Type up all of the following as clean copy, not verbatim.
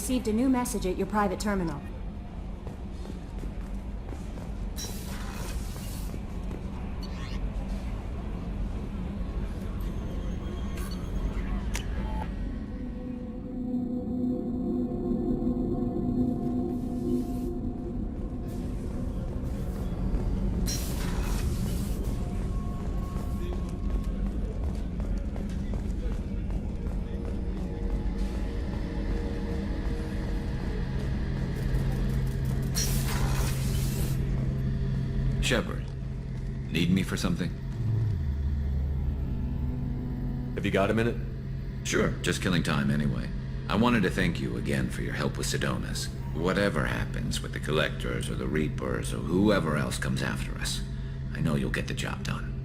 received a new message at your private terminal. Shepard, need me for something? Have you got a minute? Sure, just killing time anyway. I wanted to thank you again for your help with Sedonis. Whatever happens with the Collectors or the Reapers or whoever else comes after us, I know you'll get the job done.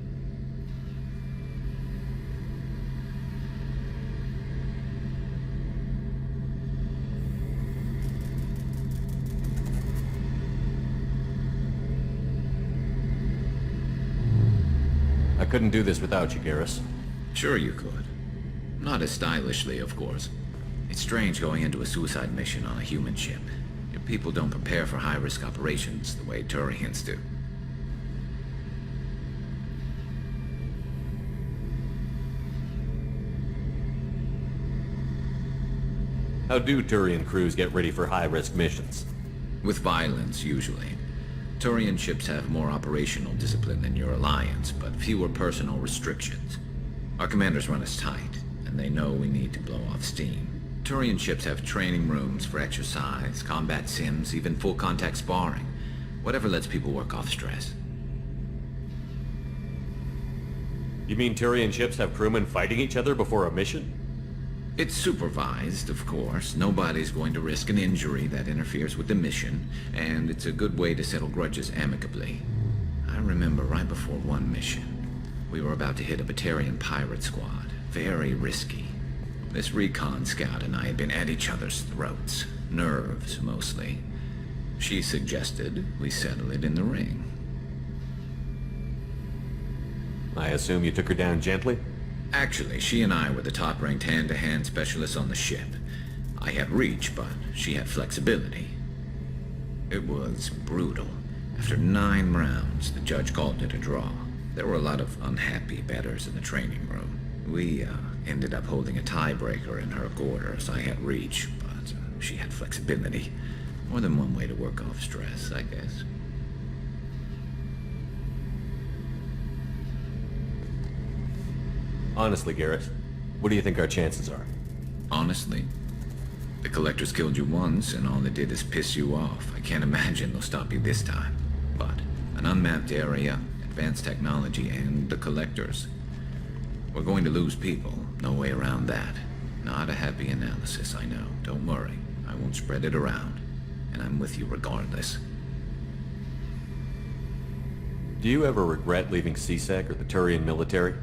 I couldn't do this without you, Garrus. Sure you could. Not as stylishly, of course. It's strange going into a suicide mission on a human ship. Your people don't prepare for high-risk operations the way Turians do. How do Turian crews get ready for high-risk missions? With violence, usually. Turian ships have more operational discipline than your alliance, but fewer personal restrictions. Our commanders run us tight, and they know we need to blow off steam. Turian ships have training rooms for exercise, combat sims, even full-contact sparring. Whatever lets people work off stress. You mean Turian ships have crewmen fighting each other before a mission? It's supervised, of course. Nobody's going to risk an injury that interferes with the mission, and it's a good way to settle grudges amicably. I remember right before one mission, we were about to hit a Batarian pirate squad. Very risky. This recon scout and I had been at each other's throats. Nerves, mostly. She suggested we settle it in the ring. I assume you took her down gently? Actually, she and I were the top-ranked hand-to-hand specialists on the ship. I had reach, but she had flexibility. It was brutal. After 9 rounds, the judge called it a draw. There were a lot of unhappy bettors in the training room. We ended up holding a tiebreaker in her quarters. I had reach, but she had flexibility. More than one way to work off stress, I guess. Honestly, Garrus, what do you think our chances are? Honestly? The Collectors killed you once, and all they did is piss you off. I can't imagine they'll stop you this time. But an unmapped area, advanced technology, and the Collectors. We're going to lose people. No way around that. Not a happy analysis, I know. Don't worry. I won't spread it around. And I'm with you regardless. Do you ever regret leaving CSEC or the Turian military?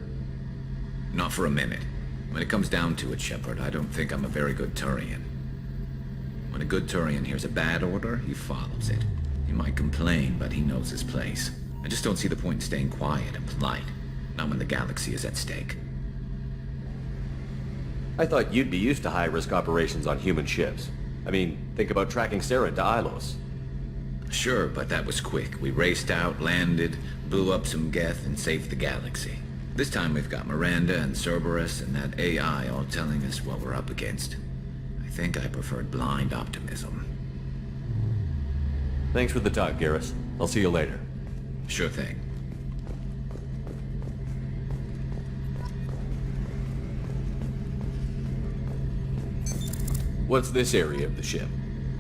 Not for a minute. When it comes down to it, Shepard, I don't think I'm a very good Turian. When a good Turian hears a bad order, he follows it. He might complain, but he knows his place. I just don't see the point in staying quiet and polite. Not when the galaxy is at stake. I thought you'd be used to high-risk operations on human ships. I mean, think about tracking Saren to Ilos. Sure, but that was quick. We raced out, landed, blew up some Geth, and saved the galaxy. This time we've got Miranda and Cerberus and that AI all telling us what we're up against. I think I preferred blind optimism. Thanks for the talk, Garrus. I'll see you later. Sure thing. What's this area of the ship?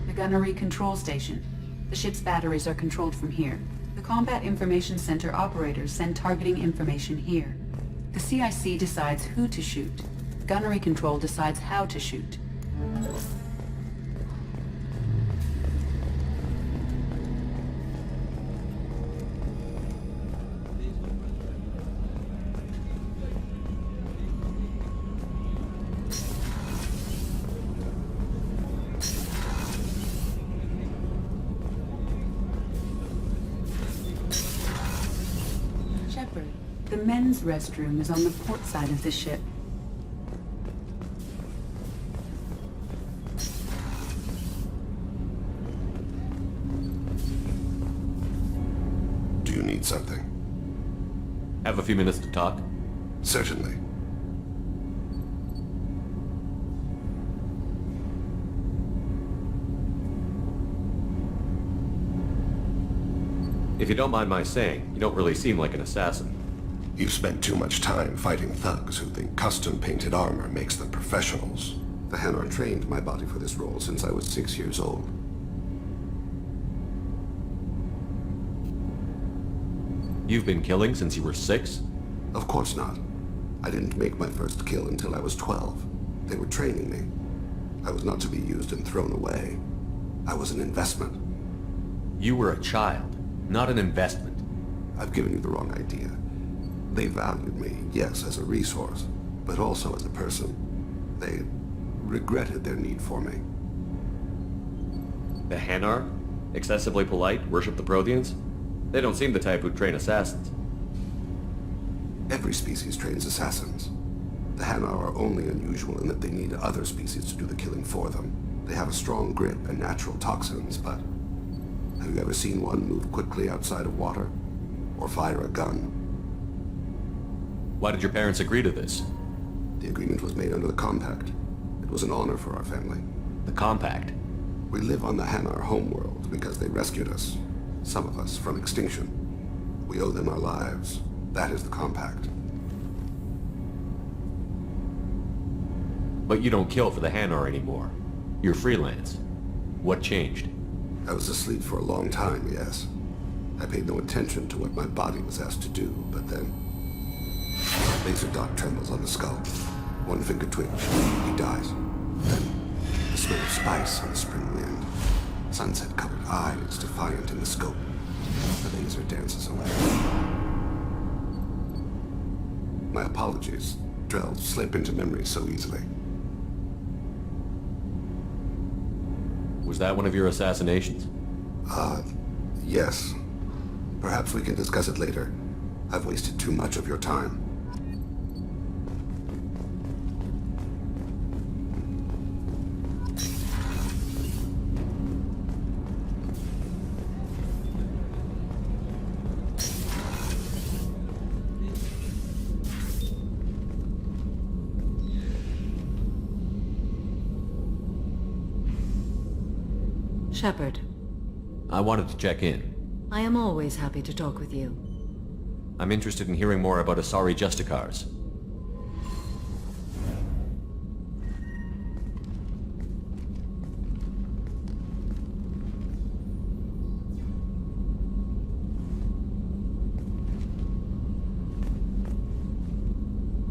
The gunnery control station. The ship's batteries are controlled from here. The Combat Information Center operators send targeting information here. The CIC decides who to shoot. Gunnery control decides how to shoot. The men's restroom is on the port side of the ship. need something. Have a few minutes to talk? Certainly. If you don't mind my saying, you don't really seem like an assassin. You've spent too much time fighting thugs who think custom-painted armor makes them professionals. The Hanar trained my body for this role since I was 6 years old. You've been killing since you were 6? Of course not. I didn't make my first kill until I was 12. They were training me. I was not to be used and thrown away. I was an investment. You were a child, not an investment. I've given you the wrong idea. They valued me, yes, as a resource, but also as a person. They regretted their need for me. The Hanar? Excessively polite, worship the Protheans? They don't seem the type who'd train assassins. Every species trains assassins. The Hanar are only unusual in that they need other species to do the killing for them. They have a strong grip and natural toxins, but have you ever seen one move quickly outside of water? Or fire a gun? Why did your parents agree to this? The agreement was made under the Compact. It was an honor for our family. The Compact? We live on the Hanar homeworld because they rescued us. Some of us from extinction. We owe them our lives. That is the Compact. But you don't kill for the Hanar anymore. You're freelance. What changed? I was asleep for a long time, yes. I paid no attention to what my body was asked to do, but then... laser dot trembles on the skull. One finger twitch. He dies. Then the smell of spice on the spring wind. Sunset-colored eyes defiant in the scope. The laser dances away. My apologies. Drells slip into memory so easily. Was that one of your assassinations? Yes. Perhaps we can discuss it later. I've wasted too much of your time. Shepard, I wanted to check in. I am always happy to talk with you. I'm interested in hearing more about Asari Justicars.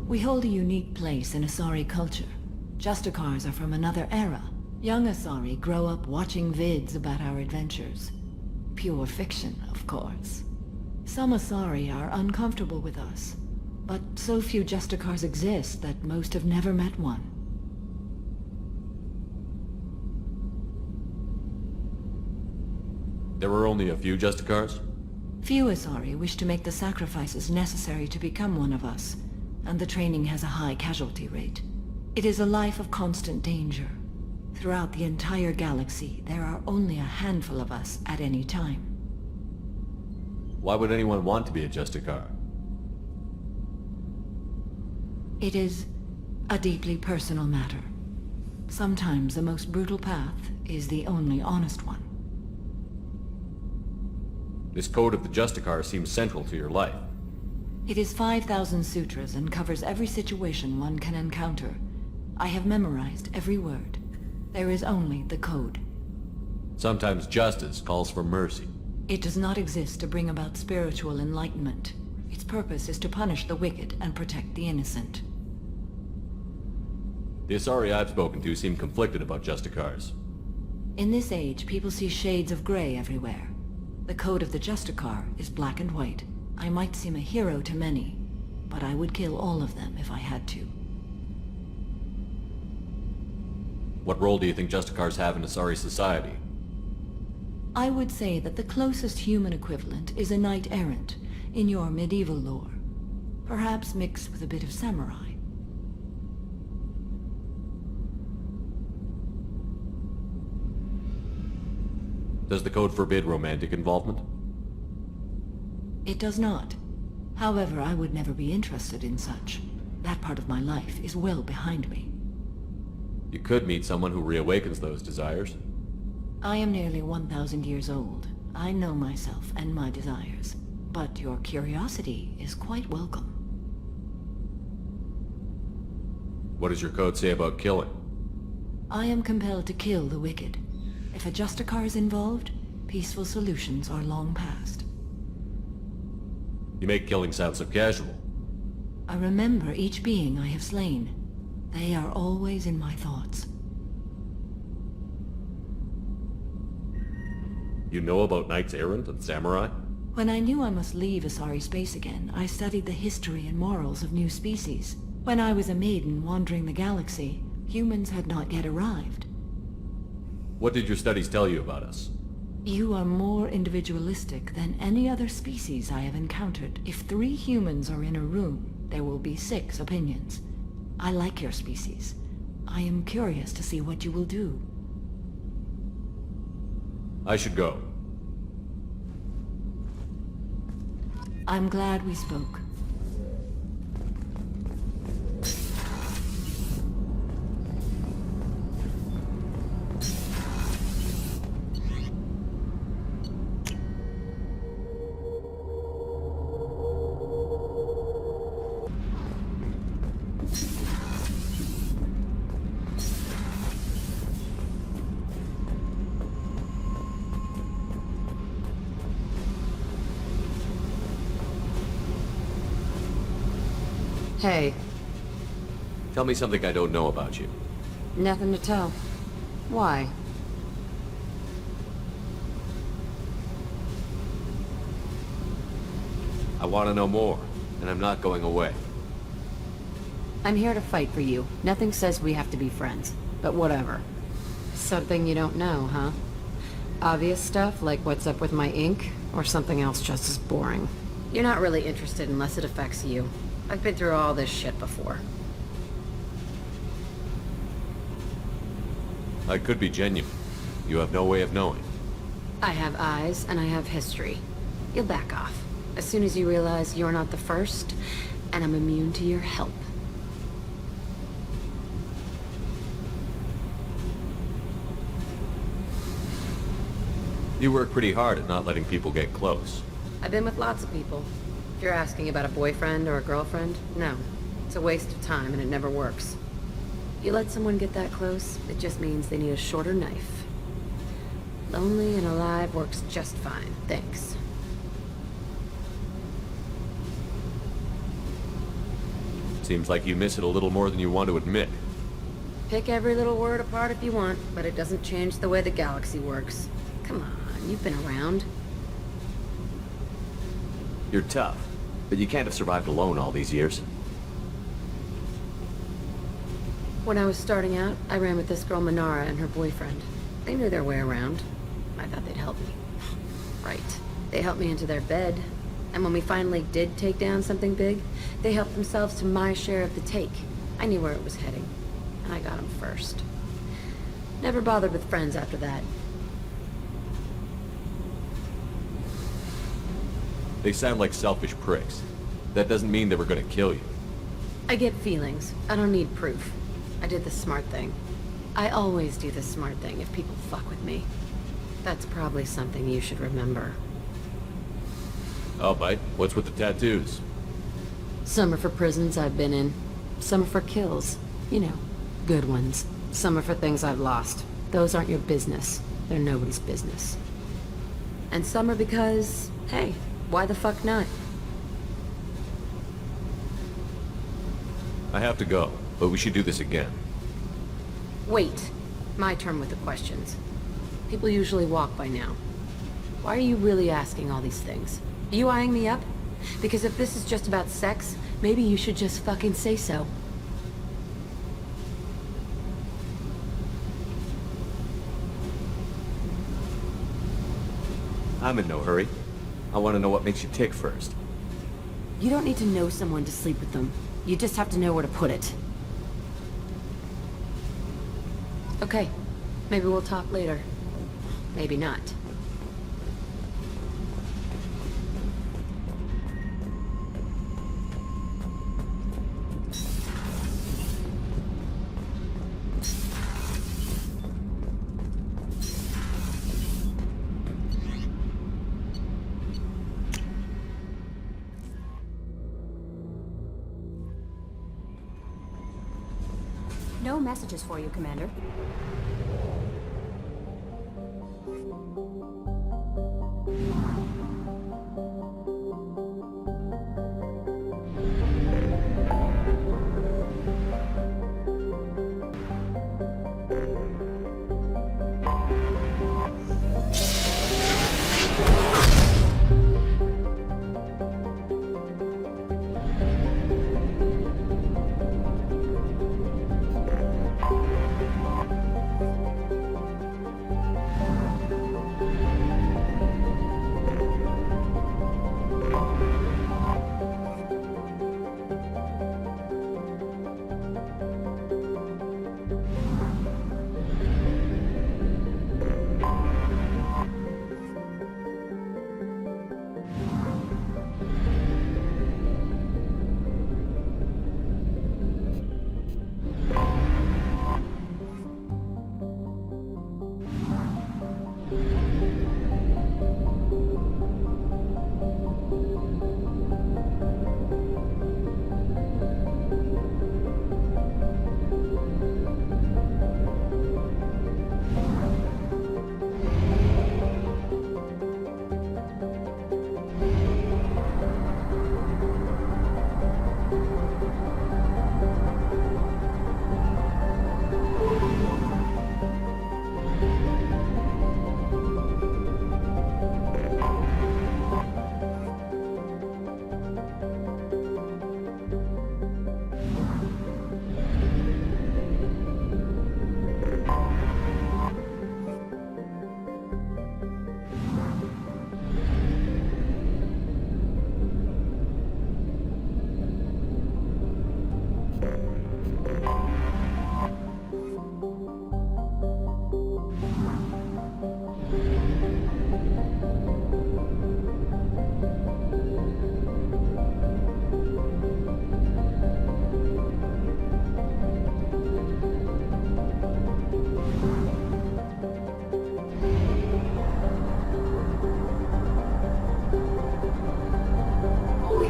We hold a unique place in Asari culture. Justicars are from another era. Young Asari grow up watching vids about our adventures. Pure fiction, of course. Some Asari are uncomfortable with us, but so few Justicars exist that most have never met one. There were only a few Justicars? Few Asari wish to make the sacrifices necessary to become one of us, and the training has a high casualty rate. It is a life of constant danger. Throughout the entire galaxy, there are only a handful of us at any time. Why would anyone want to be a Justicar? It is a deeply personal matter. Sometimes the most brutal path is the only honest one. This code of the Justicar seems central to your life. It is 5,000 sutras and covers every situation one can encounter. I have memorized every word. There is only the code. Sometimes justice calls for mercy. It does not exist to bring about spiritual enlightenment. Its purpose is to punish the wicked and protect the innocent. The Asari I've spoken to seem conflicted about Justicars. In this age, people see shades of gray everywhere. The code of the Justicar is black and white. I might seem a hero to many, but I would kill all of them if I had to. What role do you think Justicars have in Asari society? I would say that the closest human equivalent is a knight-errant in your medieval lore. Perhaps mixed with a bit of samurai. Does the code forbid romantic involvement? It does not. However, I would never be interested in such. That part of my life is well behind me. You could meet someone who reawakens those desires. I am nearly 1,000 years old. I know myself and my desires. But your curiosity is quite welcome. What does your code say about killing? I am compelled to kill the wicked. If a Justicar is involved, peaceful solutions are long past. You make killing sound so casual. I remember each being I have slain. They are always in my thoughts. You know about knights errant and samurai? When I knew I must leave Asari space again, I studied the history and morals of new species. When I was a maiden wandering the galaxy, humans had not yet arrived. What did your studies tell you about us? You are more individualistic than any other species I have encountered. If 3 humans are in a room, there will be 6 opinions. I like your species. I am curious to see what you will do. I should go. I'm glad we spoke. Hey, Tell me something I don't know about you. nothing to tell. Why? I want to know more, and I'm not going away. I'm here to fight for you. Nothing says we have to be friends, but whatever. Something you don't know, huh? Obvious stuff, like what's up with my ink, or something else just as boring? You're not really interested unless it affects you. I've been through all this shit before. I could be genuine. You have no way of knowing. I have eyes, and I have history. You'll back off. As soon as you realize you're not the first, and I'm immune to your help. You work pretty hard at not letting people get close. I've been with lots of people. If you're asking about a boyfriend or a girlfriend, no. It's a waste of time and it never works. You let someone get that close, it just means they need a shorter knife. Lonely and alive works just fine, thanks. Seems like you miss it a little more than you want to admit. Pick every little word apart if you want, but it doesn't change the way the galaxy works. Come on, you've been around. You're tough, but you can't have survived alone all these years. When I was starting out, I ran with this girl Minara and her boyfriend. They knew their way around. I thought they'd help me. Right. They helped me into their bed. And when we finally did take down something big, they helped themselves to my share of the take. I knew where it was heading, and I got them first. Never bothered with friends after that. They sound like selfish pricks. That doesn't mean they were gonna kill you. I get feelings. I don't need proof. I did the smart thing. I always do the smart thing if people fuck with me. That's probably something you should remember. I'll bite. What's with the tattoos? Some are for prisons I've been in. Some are for kills. You know, good ones. Some are for things I've lost. Those aren't your business. They're nobody's business. And some are because, hey, why the fuck not? I have to go, but we should do this again. Wait. My turn with the questions. People usually walk by now. Why are you really asking all these things? Are you eyeing me up? Because if this is just about sex, maybe you should just fucking say so. I'm in no hurry. I want to know what makes you tick first. You don't need to know someone to sleep with them. You just have to know where to put it. Okay. Maybe we'll talk later. Maybe not. No messages for you, Commander.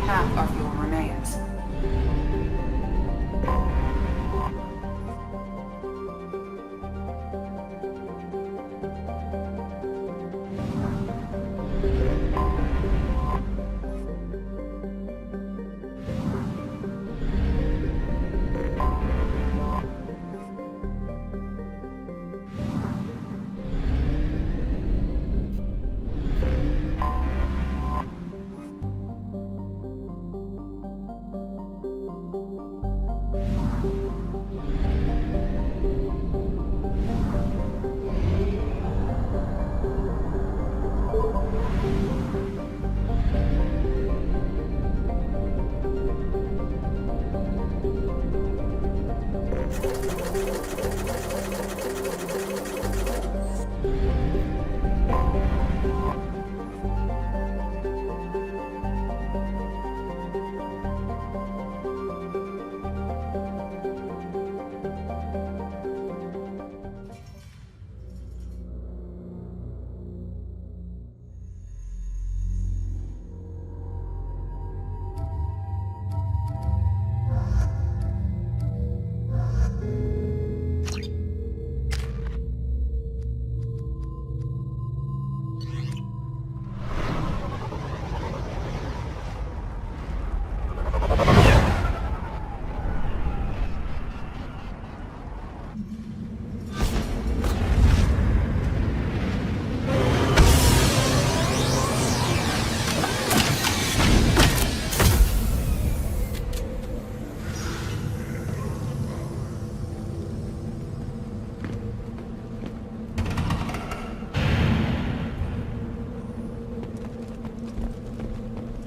Half our fuel remains.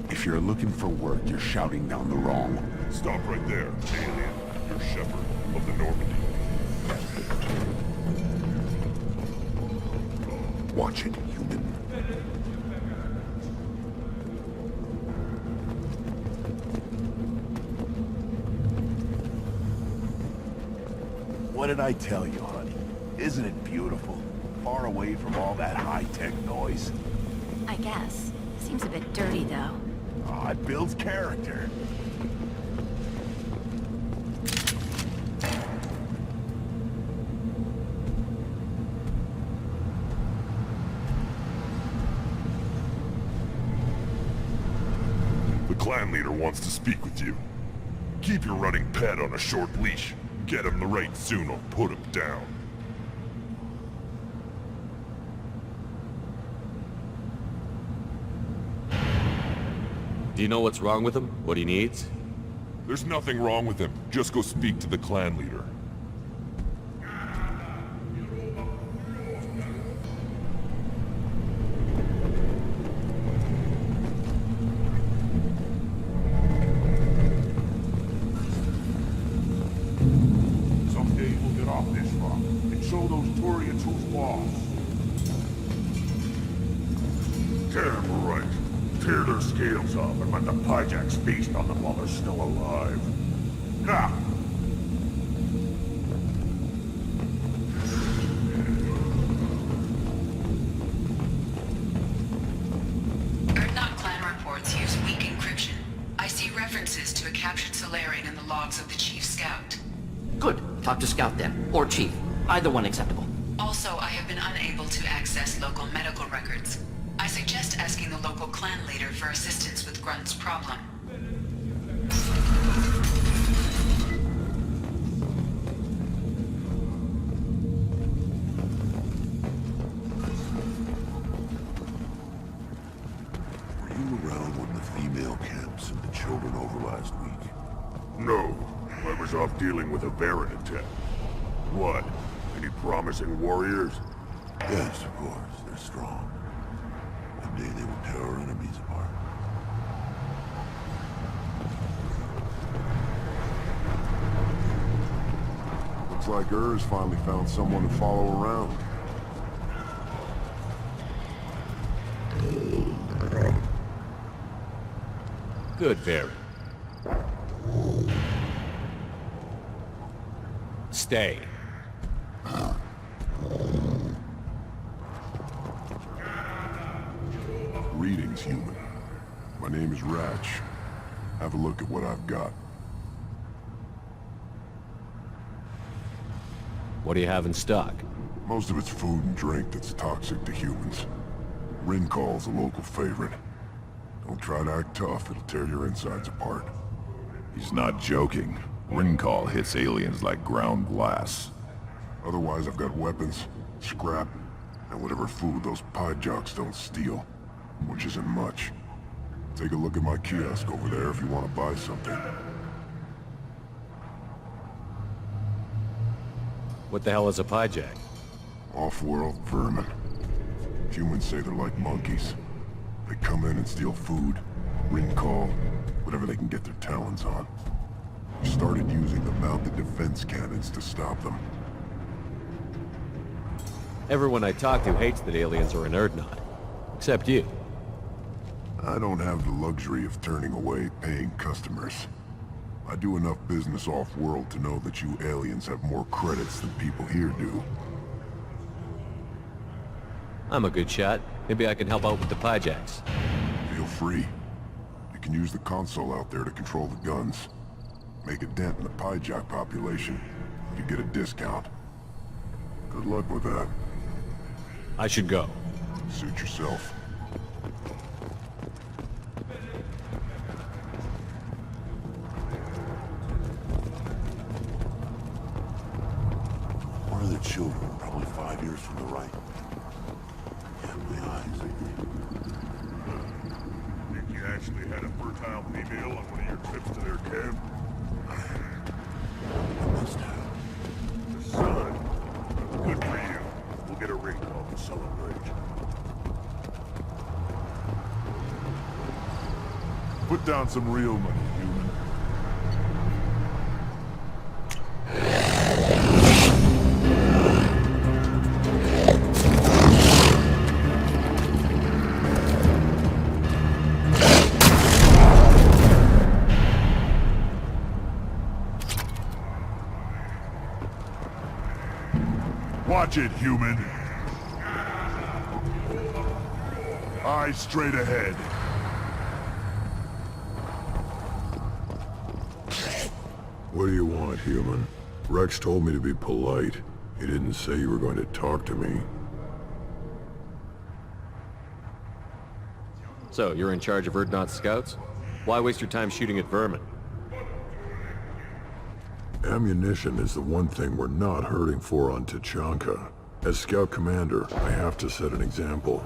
If you're looking for work, you're shouting down the wrong. Stop right there, alien. You're Shepherd of the Normandy. Watch it, human. What did I tell you, honey? Isn't it beautiful? Far away from all that high-tech noise. I guess. Seems a bit dirty, though. Oh, it builds character. clan leader wants to speak with you. Keep your running pet on a short leash. Get him the right soon or put him down. Do you know what's wrong with him? What he needs? There's nothing wrong with him. Just go speak to the clan leader. Someday we'll get off this rock and show those Turians who's boss. Damn right. Tear their scales off and let the pyjaks feast on them while they're still alive. Ha! Erdnot clan reports use weak encryption. I see references to a captured Solarian in the logs of the Chief Scout. Good. Talk to Scout then. Or Chief. Either one acceptable. Also, I have been unable to access local medical records. I suggest asking the local clan leader for assistance with Grunt's problem. Were you around when the female camps sent the children over last week? No, I was off dealing with a Baron attack. What? Any promising warriors? Yes, of course. They're strong. One day they will tear our enemies apart. Looks like Ur's finally found someone to follow around. Good, Verem. Stay. Greetings, human. My name is Ratch. Have a look at what I've got. What do you have in stock? Most of it's food and drink that's toxic to humans. Rincall's a local favorite. Don't try to act tough, it'll tear your insides apart. He's not joking. Rincall hits aliens like ground glass. Otherwise, I've got weapons, scrap, and whatever food those pyjaks don't steal. Which isn't much. Take a look at my kiosk over there if you want to buy something. What the hell is a pyjak? Off-world vermin. Humans say they're like monkeys. They come in and steal food, Rincall, whatever they can get their talons on. We started using the mounted defense cannons to stop them. Everyone I talk to hates that aliens are in Erdnot. Except you. I don't have the luxury of turning away paying customers. I do enough business off-world to know that you aliens have more credits than people here do. I'm a good shot. Maybe I can help out with the pyjaks. Feel free. You can use the console out there to control the guns. Make a dent in the pyjak population. You get a discount. Good luck with that. I should go. Suit yourself. One of the children, probably 5 years from the right. Yeah, my eyes. Think you actually had a fertile female on one of your trips to their camp? I must have. The son. Good for you. We'll get a ring call to celebrate. Put down some real money, human. Watch it, human. Eyes straight ahead. What do you want, human? Rex told me to be polite. He didn't say you were going to talk to me. So, you're in charge of Erdnot scouts? Why waste your time shooting at vermin? Ammunition is the one thing we're not hurting for on Tachanka. As Scout Commander, I have to set an example.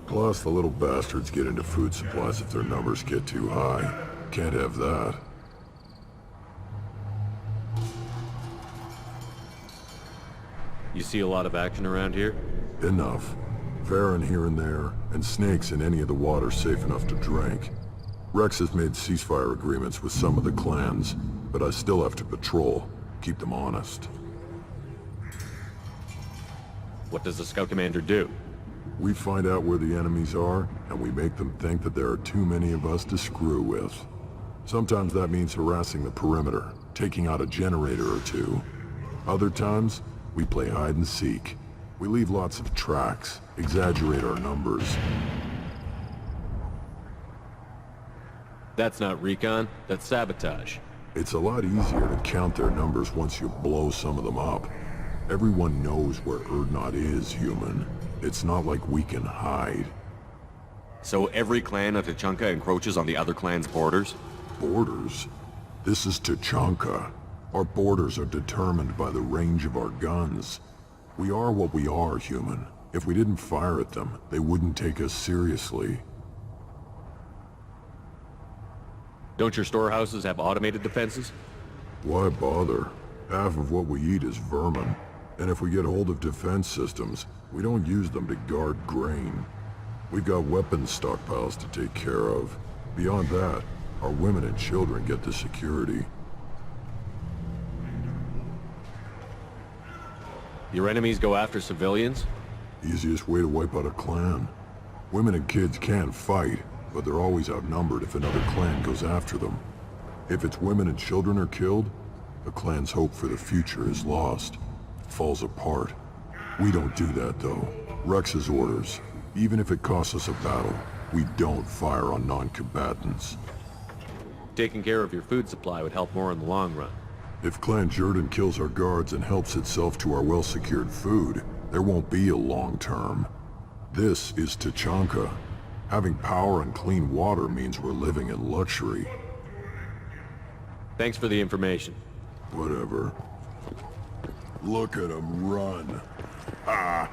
Plus, the little bastards get into food supplies if their numbers get too high. Can't have that. You see a lot of action around here? Enough. Varren here and there, and snakes in any of the water safe enough to drink. Rex has made ceasefire agreements with some of the clans, but I still have to patrol, keep them honest. What does the Scout Commander do? We find out where the enemies are, and we make them think that there are too many of us to screw with. Sometimes that means harassing the perimeter, taking out a generator or two. Other times, we play hide and seek. We leave lots of tracks, exaggerate our numbers. That's not recon, that's sabotage. It's a lot easier to count their numbers once you blow some of them up. Everyone knows where Urdnot is, human. It's not like we can hide. So every clan of Tachanka encroaches on the other clan's borders? Borders? This is Tachanka. Our borders are determined by the range of our guns. We are what we are, human. If we didn't fire at them, they wouldn't take us seriously. Don't your storehouses have automated defenses? Why bother? Half of what we eat is vermin. And if we get hold of defense systems, we don't use them to guard grain. We've got weapons stockpiles to take care of. Beyond that, our women and children get the security. Your enemies go after civilians? Easiest way to wipe out a clan. Women and kids can fight, but they're always outnumbered if another clan goes after them. If its women and children are killed, the clan's hope for the future is lost. Falls apart. We don't do that, though. Rex's orders. Even if it costs us a battle, we don't fire on non-combatants. Taking care of your food supply would help more in the long run. If Clan Jordan kills our guards and helps itself to our well-secured food, there won't be a long term. This is Tachanka. Having power and clean water means we're living in luxury. Thanks for the information. Whatever. Look at him run. Ah!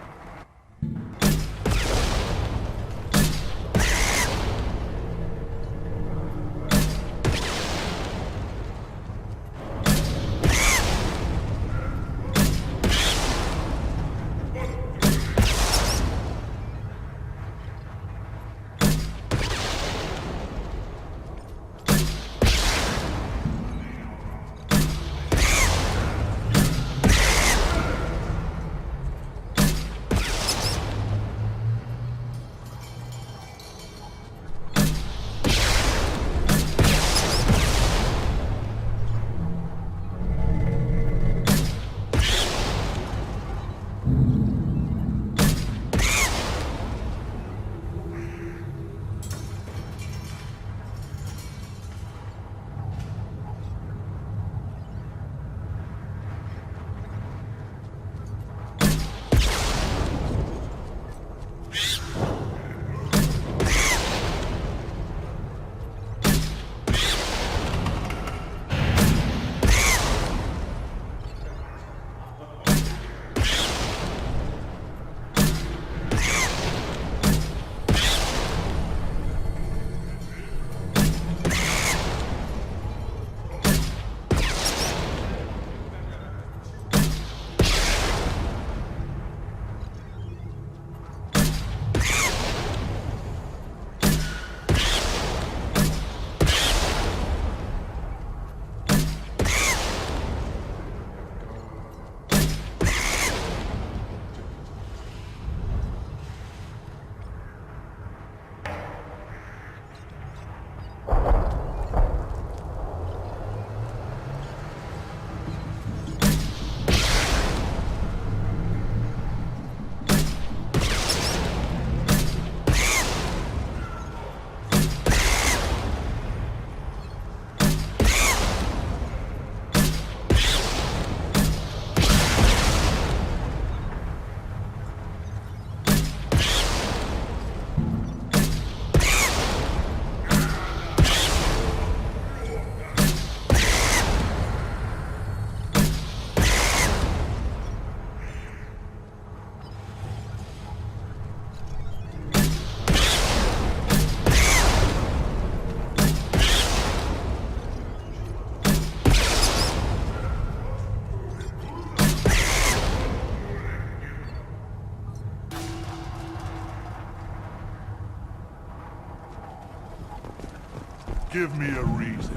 Give me a reason.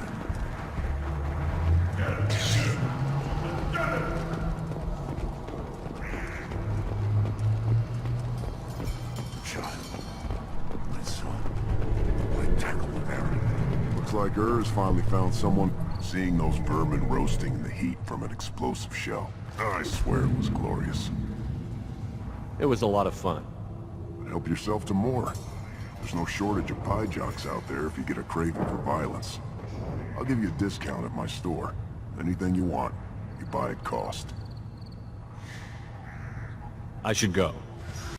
Child. My son. My tackleberry. Looks like Urs finally found someone. Seeing those vermin roasting in the heat from an explosive shell. I swear it was glorious. It was a lot of fun. But help yourself to more. There's no shortage of pyjaks out there if you get a craving for violence. I'll give you a discount at my store. Anything you want, you buy at cost. I should go.